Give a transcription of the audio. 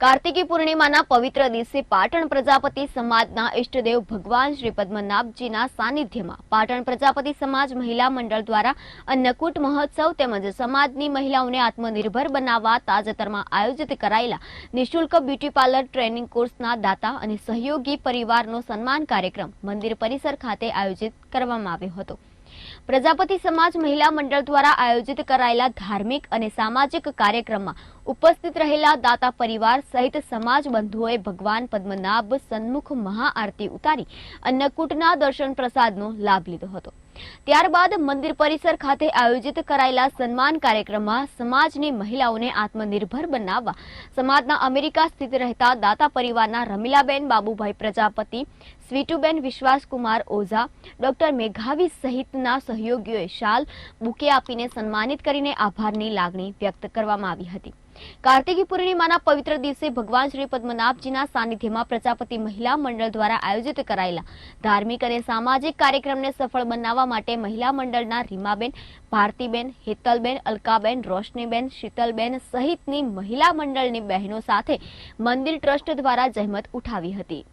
કાર્તિકી પૂર્ણિમાના પવિત્ર દિવસે પાટણ પ્રજાપતિ સમાજના ઇષ્ટદેવ ભગવાન શ્રી પદ્મનાભજીના સાનિધ્યમાં પાટણ પ્રજાપતિ સમાજ મહિલા મંડળ દ્વારા અન્નકૂટ મહોત્સવ તેમજ સમાજની મહિલાઓને આત્મનિર્ભર બનાવવા તાજેતરમાં આયોજિત કરાયેલા નિઃશુલ્ક બ્યુટી પાર્લર ટ્રેનિંગ કોર્સના દાતા અને સહયોગી પરિવારનો સન્માન કાર્યક્રમ મંદિર પરિસર ખાતે આયોજિત કરવામાં આવ્યો હતો। પ્રજાપતિ સમાજ મહિલા મંડળ દ્વારા આયોજિત કરાયેલા ધાર્મિક અને સામાજિક કાર્યક્રમમાં ઉપસ્થિત રહેલા દાતા પરિવાર સહિત સમાજ બંધુઓએ ભગવાન પદ્મનાભ સન્મુખ મહાઆરતી ઉતારી અન્નકૂટના દર્શન પ્રસાદનો લાભ લીધો હતો। ત્યારબાદ મંદિર પરિસર ખાતે આયોજિત કરાયેલા સન્માન કાર્યક્રમમાં સમાજની મહિલાઓને આત્મનિર્ભર બનાવવા સમાજના અમેરિકા સ્થિત રહેતા દાતા પરિવારના રમીલાબેન બાબુભાઈ પ્રજાપતિ, સ્વીટુબેન વિશ્વાસકુમાર ઓઝા, ડોક્ટર મેઘાવી સહિતના સહયોગીઓએ શાલ, બુકે આપીને સન્માનિત કરીને આભારની લાગણી વ્યક્ત કરવામાં આવી હતી। કાર્તિકી પૂર્ણિમાના પવિત્ર દિવસે ભગવાન શ્રી પદ્મનાભજીના સાનિધ્યમાં પ્રજાપતિ મહિલા મંડળ દ્વારા આયોજિત કરાયેલા ધાર્મિક અને સામાજિક કાર્યક્રમને સફળ બનાવવા માટે મહિલા મંડળના રીમાબેન, ભારતીબેન, હેતલબેન, અલકાબેન, રોશનીબેન, શીતલબેન સહિતની મહિલા મંડળની બહેનો સાથે મંદિર ટ્રસ્ટ દ્વારા જહેમત ઉઠાવી હતી।